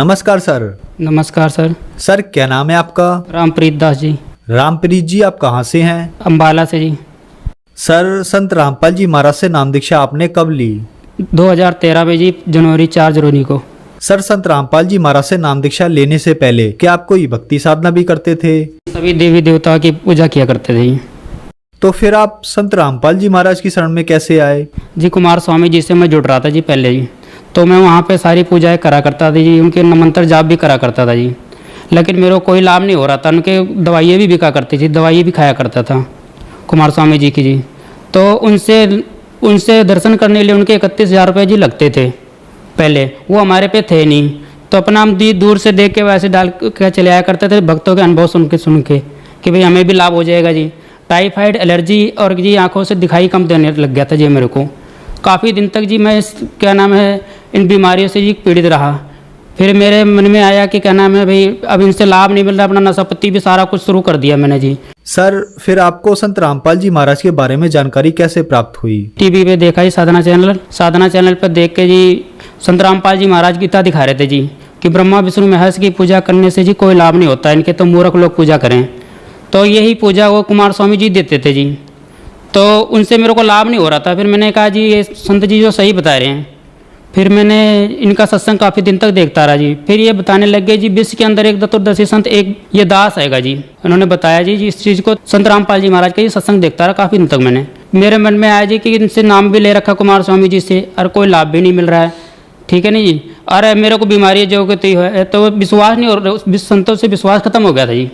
नमस्कार सर। नमस्कार sir. Sir क्या नाम है आपका? रामप्रीत दास जी। रामप्रीत जी, आप कहाँ से हैं? अम्बाला से जी। सर संत रामपाल जी महाराज से नाम दीक्षा आपने कब ली? 2013 में जी, जनवरी 4 जनवरी को। सर संत रामपाल जी महाराज से नाम दीक्षा लेने से पहले क्या आप कोई भक्ति साधना भी करते थे? सभी देवी देवताओं की पूजा किया करते थे जी। तो फिर आप संत रामपाल जी महाराज की शरण में कैसे आए? जी कुमार स्वामी जी से मैं जुड़ रहा था जी पहले जी, तो मैं वहाँ पे सारी पूजाएं करा करता था जी, उनके मंत्र जाप भी करा करता था जी। लेकिन मेरे को कोई लाभ नहीं हो रहा था। उनके दवाइयाँ भी बिका करती थी, दवाइयाँ भी खाया करता था कुमार स्वामी जी की जी। तो उनसे दर्शन करने के लिए उनके 31,000 रुपये जी लगते थे पहले, वो हमारे पे थे नहीं। तो अपना हम दूर से देख के वैसे डाल के चले आया करते थे, भक्तों के अनुभव सुन के कि भाई हमें भी लाभ हो जाएगा जी। टाइफाइड, एलर्जी और जी आंखों से दिखाई कम देने लग गया था जी मेरे को। काफ़ी दिन तक जी मैं इन बीमारियों से जी पीड़ित रहा। फिर मेरे मन में आया कि भाई अब इनसे लाभ नहीं मिल रहा, अपना नशा पत्ती भी सारा कुछ शुरू कर दिया मैंने जी। सर फिर आपको संत रामपाल जी महाराज के बारे में जानकारी कैसे प्राप्त हुई? टीवी पे देखा जी, साधना चैनल पर देख के जी संत रामपाल जी महाराज गीता दिखा रहे थे जी कि ब्रह्मा विष्णु महेश की पूजा करने से जी कोई लाभ नहीं होता, इनके तो मूर्ख लोग पूजा करें। तो यही पूजा वो कुमार स्वामी जी देते थे जी, तो उनसे मेरे को लाभ नहीं हो रहा था। फिर मैंने कहा जी ये संत जी जो सही बता रहे हैं। फिर मैंने इनका सत्संग काफ़ी दिन तक देखता रहा जी। फिर ये बताने लग गए जी विश्व के अंदर एक चतुर्दशी संत एक ये दास आएगा जी। उन्होंने बताया जी इस चीज़ को, संत रामपाल जी महाराज का ये सत्संग देखता रहा काफ़ी दिन तक। मैंने मेरे मन में आया जी कि इनसे नाम भी ले रखा कुमार स्वामी जी से और कोई लाभ भी नहीं मिल रहा है, ठीक है नहीं जी। अरे मेरे को बीमारी जो कि तो विश्वास नहीं हो रहा, संतों से विश्वास खत्म हो गया था जी।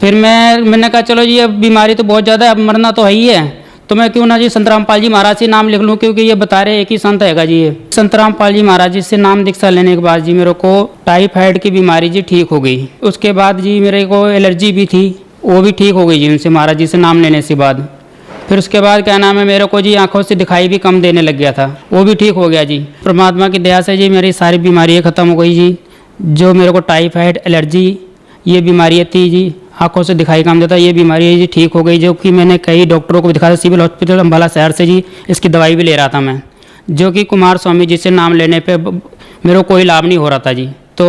फिर मैंने कहा चलो जी अब बीमारी तो बहुत ज़्यादा है, अब मरना तो है ही है, तो मैं क्यों ना जी संत रामपाल जी महाराज से नाम लिख लूँ, क्योंकि ये बता रहे एक ही संत हैगा जी। ये संत रामपाल जी महाराज जी से नाम दीक्षा लेने के बाद जी मेरे को टाइफाइड की बीमारी जी ठीक हो गई। उसके बाद जी मेरे को एलर्जी भी थी, वो भी ठीक हो गई जी उनसे महाराज जी से नाम लेने से बाद। फिर उसके बाद मेरे को जी आंखों से दिखाई भी कम देने लग गया था, वो भी ठीक हो गया जी। परमात्मा की दया से जी मेरी सारी बीमारियाँ ख़त्म हो गई जी। जो मेरे को टाइफाइड, एलर्जी ये बीमारियाँ थी जी, आंखों से दिखाई कम देता, ये बीमारी जी ठीक हो गई। जो कि मैंने कई डॉक्टरों को दिखाया, सिविल हॉस्पिटल अम्बाला शहर से जी इसकी दवाई भी ले रहा था मैं, जो कि कुमार स्वामी जी से नाम लेने पे मेरे को कोई लाभ नहीं हो रहा था जी। तो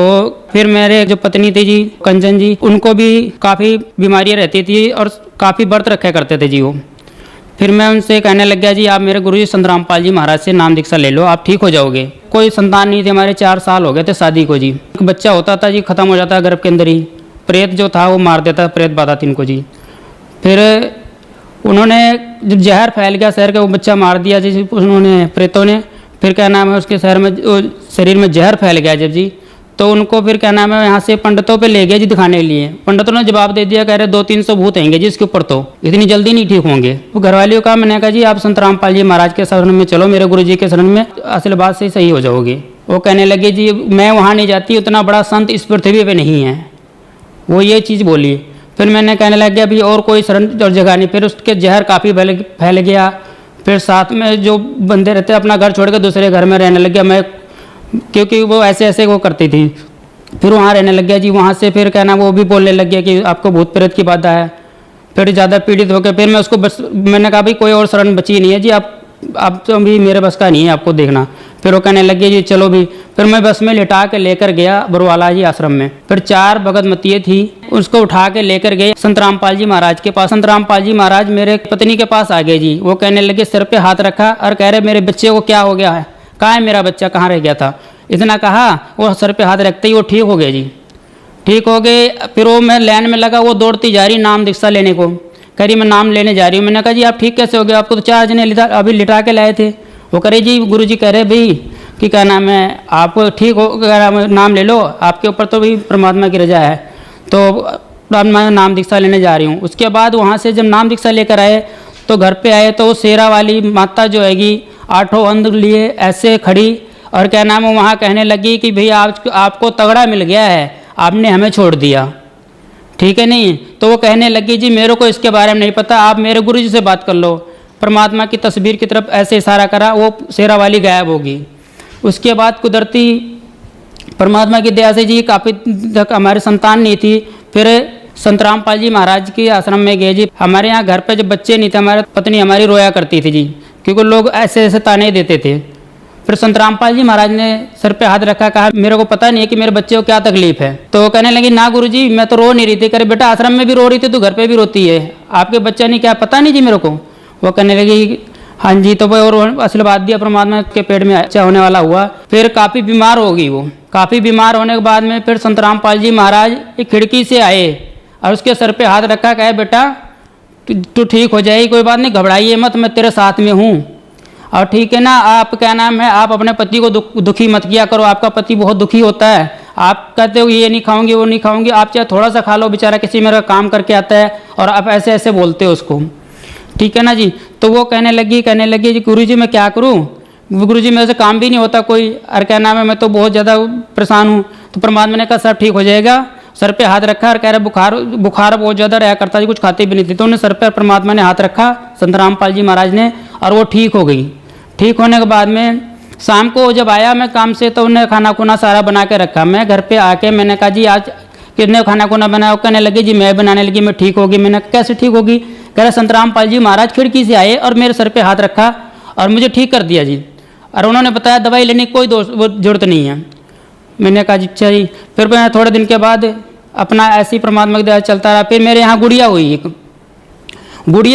फिर मेरे जो पत्नी थी जी कंचन जी, उनको भी काफ़ी बीमारियाँ रहती थी और काफ़ी व्रत रखा करते थे जी वो। फिर मैं उनसे कहने लग गया जी आप मेरे गुरुजी संत रामपाल जी महाराज से नाम दीक्षा ले लो, आप ठीक हो जाओगे। कोई संतान नहीं थी, हमारे 4 साल हो गए थे शादी को जी। एक बच्चा होता था जी, ख़त्म हो जाता है गर्भ के अंदर ही, प्रेत जो था वो मार देता, प्रेत बाधा थी इनको जी। फिर उन्होंने जब जहर फैल गया शहर का, वो बच्चा मार दिया जी उन्होंने, प्रेतों ने। फिर उसके शहर में शरीर में जहर फैल गया जब जी, तो उनको फिर यहाँ से पंडितों पे ले गया जी दिखाने के लिए। पंडितों ने जवाब दे दिया, कह रहे 200-300 भूत हैंगे जी इसके ऊपर, तो इतनी जल्दी नहीं ठीक होंगे। वो घरवालियों का मैंने कहा जी आप संत रामपाल जी महाराज के शरण में चलो, मेरे गुरु जी के शरण में, असल बात से सही हो जाओगे। वो कहने लगे जी मैं वहाँ नहीं जाती, उतना बड़ा संत इस पृथ्वी पर नहीं है, वो ये चीज़ बोली। फिर मैंने कहने लग गया अभी और कोई शरण और जगह नहीं। फिर उसके जहर काफ़ी फैल गया। फिर साथ में जो बंदे रहते अपना घर छोड़ कर दूसरे घर में रहने लग गया मैं, क्योंकि वो ऐसे वो करती थी। फिर वहाँ रहने लग गया जी। वहाँ से फिर वो भी बोलने लग गया कि आपको भूत प्रेत की बाधा है। फिर ज़्यादा पीड़ित होकर फिर मैं उसको मैंने कहा भाई कोई और शरण बची नहीं है जी, आप तो अभी मेरे बस का नहीं है आपको देखना। फिर वो कहने लगे जी चलो भी। फिर मैं बस में लिटा के लेकर गया बरवाला जी आश्रम में। फिर 4 भगत मतिये थी, उसको उठा के लेकर गए संत रामपाल जी महाराज के पास। संत रामपाल जी महाराज मेरे पत्नी के पास आ गए जी। वो कहने लगे, सिर पे हाथ रखा और कह रहे मेरे बच्चे को क्या हो गया है, कहाँ है मेरा बच्चा, कहाँ रह गया था। इतना कहा, वो सर पे हाथ रखते ही वो ठीक हो गए जी। ठीक हो गए। फिर वो मैं लाइन में लगा, वो दौड़ती जा रही नाम दीक्षा लेने को, कह रही मैं नाम लेने जा रही हूँ। मैंने कहा जी आप ठीक कैसे हो गए, आपको तो 4 जने अभी लिटा के लाए थे। वो करे जी गुरु जी कह रहे भाई कि क्या नाम है, आप ठीक हो, नाम ले लो, आपके ऊपर तो भाई परमात्मा की रजा है, तो अब मैं नाम दीक्षा लेने जा रही हूँ। उसके बाद वहाँ से जब नाम दीक्षा लेकर आए तो घर पे आए तो शेरा वाली माता जो हैगी 8 अंध लिए ऐसे खड़ी और वहाँ कहने लगी कि भैया आपको तगड़ा मिल गया है, आपने हमें छोड़ दिया, ठीक है नहीं। तो वो कहने लगी जी मेरे को इसके बारे में नहीं पता, आप मेरे गुरु जी से बात कर लो। परमात्मा की तस्वीर की तरफ ऐसे इशारा करा, वो शेरा वाली गायब होगी। उसके बाद कुदरती परमात्मा की दया से जी काफ़ी तक हमारी संतान नहीं थी। फिर संत रामपाल जी महाराज के आश्रम में गए जी। हमारे यहाँ घर पे जब बच्चे नहीं थे, हमारी पत्नी हमारी रोया करती थी जी, क्योंकि लोग ऐसे ताने देते थे। फिर संत रामपाल जी महाराज ने सर पे हाथ रखा, कहा मेरे को पता नहीं है कि मेरे बच्चे को क्या तकलीफ है। तो कहने लगी ना गुरुजी मैं तो रो नहीं रही थी। करे बेटा आश्रम में भी रो रही थी तो घर पे भी रोती है, आपके बच्चा नहीं क्या पता नहीं जी मेरे को। वो कहने लगी हाँ जी। तो वो और आशीर्वाद दिया, परमात्मा के पेट में अच्छा होने वाला हुआ। फिर काफ़ी बीमार हो गई वो। काफ़ी बीमार होने के बाद में फिर संत रामपाल जी महाराज एक खिड़की से आए और उसके सर पे हाथ रखा, कहे बेटा तू ठीक हो जाएगी, कोई बात नहीं, घबराइए मत, मैं तेरे साथ में हूँ। और ठीक है ना, आप क्या नाम है, आप अपने पति को दुखी मत किया करो, आपका पति बहुत दुखी होता है। आप कहते हो ये नहीं खाऊंगी वो नहीं खाऊंगी, आप चाहे थोड़ा सा खा लो, बेचारा किसी मेरा काम करके आता है, और आप ऐसे ऐसे बोलते हो उसको, ठीक है ना जी। तो वो कहने लगी जी गुरुजी मैं क्या करूँ, गुरुजी मेरे से काम भी नहीं होता कोई, और क्या नाम है मैं तो बहुत ज़्यादा परेशान हूँ। तो परमात्मा ने कहा सब ठीक हो जाएगा। सर पे हाथ रखा और कह रहे बुखार बहुत ज़्यादा रहा करता जी, कुछ खाती भी नहीं थी। तो उन्हें सर पर परमात्मा ने हाथ रखा संत रामपाल जी महाराज ने, और वो ठीक हो गई। ठीक होने के बाद में शाम को जब आया मैं काम से, तो उन्हें खाना खुना सारा बना के रखा। मैं घर पे आके मैंने कहा जी आज कितने खाना खुना बनाया। कहने लगी जी मैं बनाने लगी, मैं ठीक होगी। मैंने कहा कैसे ठीक होगी। कह रहे संत रामपाल जी महाराज खिड़की से आए और मेरे सर पे हाथ रखा और मुझे ठीक कर दिया जी। और उन्होंने बताया दवाई लेने की कोई जरूरत नहीं है। मैंने कहा जी अच्छा जी। फिर मैं थोड़े दिन के बाद अपना ऐसी परमात्मा की दया चलता रहा। फिर मेरे यहाँ गुड़िया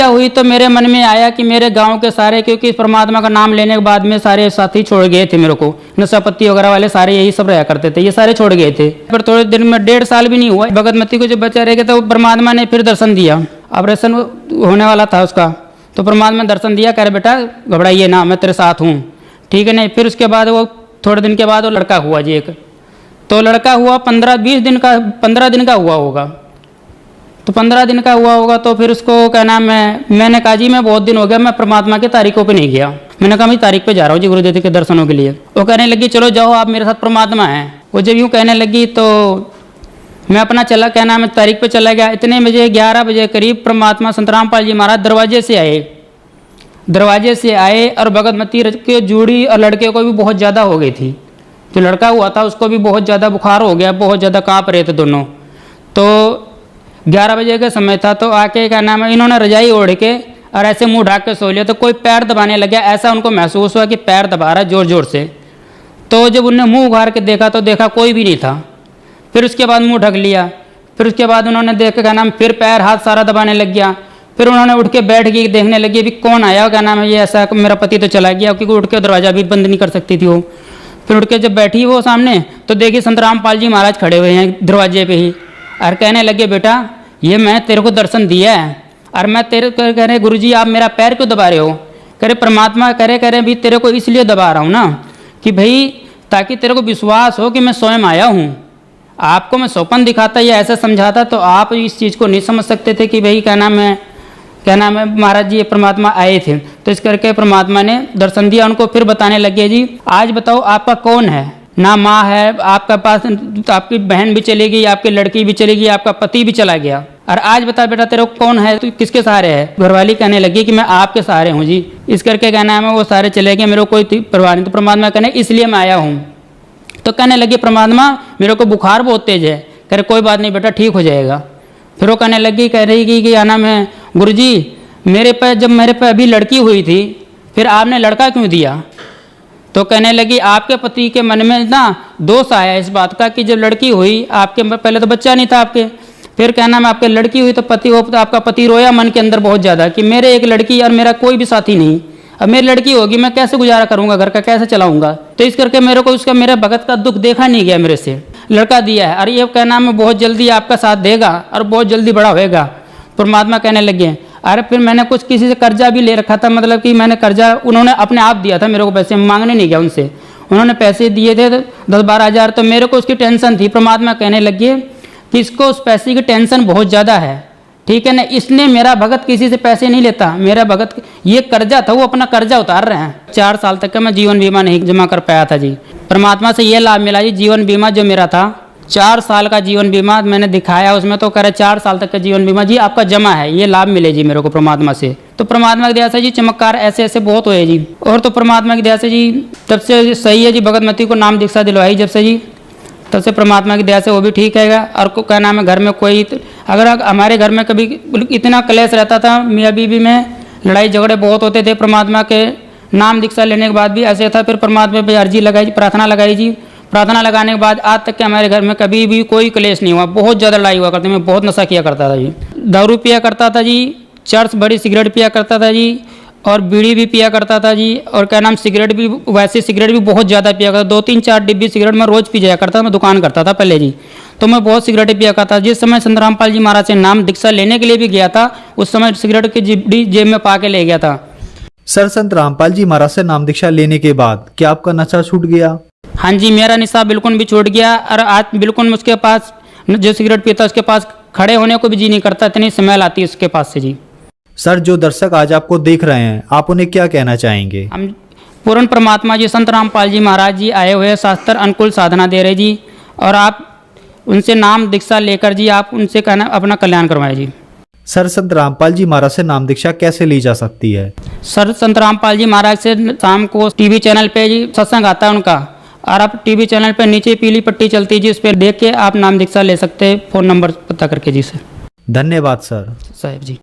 हुई तो मेरे मन में आया कि मेरे गांव के सारे, क्योंकि परमात्मा का नाम लेने के बाद में सारे साथी छोड़ गए थे मेरे को, नशापत्ती वगैरह वाले सारे यही सब रहा करते थे, ये सारे छोड़ गए थे। फिर थोड़े दिन में 1.5 साल भी नहीं हुआ, भगतमती को जब बच्चा रह गया तो परमात्मा ने फिर दर्शन दिया। ऑपरेशन होने वाला था उसका, तो परमात्मा ने दर्शन दिया, कह रहे बेटा घबराइए ना, मैं तेरे साथ हूँ, ठीक है नहीं। फिर उसके बाद वो थोड़े दिन के बाद वो लड़का हुआ जी एक। तो लड़का हुआ 15 दिन का हुआ होगा। तो 15 दिन का हुआ होगा। तो फिर उसको क्या नाम है, मैंने कहा जी मैं बहुत दिन हो गया मैं परमात्मा की तारीखों पे नहीं गया। मैंने कहा मैं तारीख पे जा रहा हूँ जी गुरुदेव के दर्शनों के लिए। वो कहने लगी चलो जाओ आप मेरे साथ परमात्मा है। वो जब यूँ कहने लगी तो मैं अपना चला, क्या नाम है, तारीख पे चला गया। इतने बजे 11 बजे करीब परमात्मा संत रामपाल जी महाराज दरवाजे से आए और भगतमती के जूड़ी और लड़के को भी बहुत ज़्यादा हो गई थी। जो लड़का हुआ था उसको भी बहुत ज़्यादा बुखार हो गया, बहुत ज़्यादा काँप रहे थे दोनों। तो 11 बजे का समय था। तो आके क्या नाम है, इन्होंने रजाई ओढ़ के और ऐसे मुंह ढाक के सो लिया। तो कोई पैर दबाने लग गया, ऐसा उनको महसूस हुआ कि पैर दबा रहा है जोर जोर से। तो जब उन्होंने मुंह उघार के देखा तो देखा कोई भी नहीं था। फिर उसके बाद मुंह ढक लिया। फिर उसके बाद उन्होंने देखा क्या नाम, फिर पैर हाथ सारा दबाने लग गया। फिर उन्होंने उठ के बैठ गई, देखने लगी अभी कौन आया, क्या नाम है, ये ऐसा मेरा पति तो चला गया, क्योंकि उठ के दरवाजा भी बंद नहीं कर सकती थी वो। फिर उठ के जब बैठी वो सामने तो देखी संत रामपाल जी महाराज खड़े हुए हैं दरवाजे पे ही, और कहने लगे बेटा ये मैं तेरे को दर्शन दिया है, और मैं तेरे कह रहे गुरुजी आप मेरा पैर क्यों दबा रहे हो। कह रहे परमात्मा कह रहे भी तेरे को इसलिए दबा रहा हूँ ना कि भाई ताकि तेरे को विश्वास हो कि मैं स्वयं आया हूँ। आपको मैं सौपन दिखाता या ऐसा समझाता तो आप इस चीज़ को नहीं समझ सकते थे कि भाई क्या नाम है महाराज जी ये परमात्मा आए थे। तो इस करके परमात्मा ने दर्शन दिया उनको। फिर बताने लगे जी आज बताओ आपका कौन है, ना माँ है आपका पास, तो आपकी बहन भी चली गई, आपकी लड़की भी चली गई, आपका पति भी चला गया, और आज बता बेटा तेरे को कौन है, तू किसके सहारे है। घरवाली कहने लगी कि मैं आपके सहारे हूँ जी। इस करके क्या नाम है वो सारे चले गए, मेरे को कोई परवाह नहीं। तो परमात्मा कहने इसलिए मैं आया हूँ। तो कहने लगी परमात्मा मेरे को बुखार बहुत तेज है। कह रहे कोई बात नहीं बेटा ठीक हो जाएगा। फिर वो कहने लगी, कह रही कि क्या नाम है गुरुजी जब मेरे पे अभी लड़की हुई थी फिर आपने लड़का क्यों दिया। तो कहने लगी आपके पति के मन में ना दोष आया इस बात का कि जब लड़की हुई आपके पहले तो बच्चा नहीं था आपके, फिर क्या नाम आपके लड़की हुई तो आपका पति रोया मन के अंदर बहुत ज़्यादा कि मेरे एक लड़की और मेरा कोई भी साथी नहीं, अब मेरी लड़की होगी मैं कैसे गुजारा करूंगा, घर का कैसे चलाऊंगा। तो इस करके मेरे को उसका मेरे भगत का दुख देखा नहीं गया, मेरे से लड़का दिया है और ये क्या नाम है बहुत जल्दी आपका साथ देगा और बहुत जल्दी बड़ा होएगा। परमात्मा कहने लगे अरे फिर मैंने कुछ किसी से कर्जा भी ले रखा था, मतलब कि मैंने कर्जा उन्होंने अपने आप दिया था मेरे को, पैसे मांगने नहीं गया उनसे, उन्होंने पैसे दिए थे 10-12 हज़ार। तो मेरे को उसकी टेंशन थी। परमात्मा कहने लगे कि इसको उस पैसे की टेंशन बहुत ज़्यादा है, ठीक है ना, इसने मेरा भगत किसी से पैसे नहीं लेता, मेरा भगत ये कर्जा था वो अपना कर्जा उतार रहे हैं। 4 साल तक का मैं जीवन बीमा नहीं जमा कर पाया था जी। परमात्मा से ये लाभ मिला जी, जीवन बीमा जो मेरा था 4 साल का जीवन बीमा मैंने दिखाया उसमें, तो कह रहे 4 साल तक का जीवन बीमा जी आपका जमा है, ये लाभ मिले जी मेरे को परमात्मा से। तो परमात्मा की दया से जी चमत्कार ऐसे ऐसे बहुत हुए जी। और तो परमात्मा की दया से जी तब से सही है जी, भगतमती को नाम दीक्षा दिलवाई जब से जी, तब से परमात्मा की दया से वो भी ठीक है। और को क्या नाम है घर में कोई अगर हमारे घर में कभी इतना क्लेश रहता था मियाँ बीवी में, लड़ाई झगड़े बहुत होते थे, परमात्मा के नाम दीक्षा लेने के बाद भी ऐसे था। फिर परमात्मा पे अर्जी लगाई, प्रार्थना लगाई जी। प्रार्थना लगाने के बाद आज तक के हमारे घर में कभी भी कोई क्लेश नहीं हुआ। बहुत ज़्यादा लड़ाई हुआ करती, मैं बहुत नशा किया करता था जी, दारू पिया करता था जी, चर्च बड़ी सिगरेट पिया करता था जी, और बीड़ी भी पिया करता था जी, और क्या नाम सिगरेट भी, वैसे सिगरेट भी बहुत ज़्यादा पिया करता, 2-3-4 डिब्बी सिगरेट मैं रोज़ पी जाया करता था। मैं दुकान करता था पहले जी, तो मैं बहुत सिगरेटें पिया करता। जिस समय संत रामपाल जी महाराज से नाम दीक्षा लेने के लिए भी गया था, उस समय सिगरेट की डिब्बी जेब में पा के ले गया था। सर, संत रामपाल जी महाराज से नाम दीक्षा लेने के बाद क्या आपका नशा छूट गया? हाँ जी, मेरा नशा बिल्कुल भी छूट गया, और आज बिल्कुल उसके पास जो सिगरेट पीता उसके पास खड़े होने को भी जी नहीं करता, इतनी स्मेल आती है उसके पास से जी। सर, जो दर्शक आज आपको देख रहे हैं, आप उन्हें क्या कहना चाहेंगे? हम पूर्ण परमात्मा जी संत रामपाल जी महाराज जी आए हुए शास्त्र अनुकूल साधना दे रहे जी, और आप उनसे नाम दीक्षा लेकर जी आप उनसे कहना अपना कल्याण करवाएं जी। सर, संत रामपाल जी महाराज से नाम दीक्षा कैसे ली जा सकती है? सर, संत रामपाल जी महाराज से शाम को टीवी चैनल पे जी सत्संग आता है उनका, और आप टीवी चैनल पे नीचे पीली पट्टी चलती है जी, उस पर देख के आप नाम दीक्षा ले सकते हैं, फ़ोन नंबर पता करके जी। सर धन्यवाद सर। साहब जी।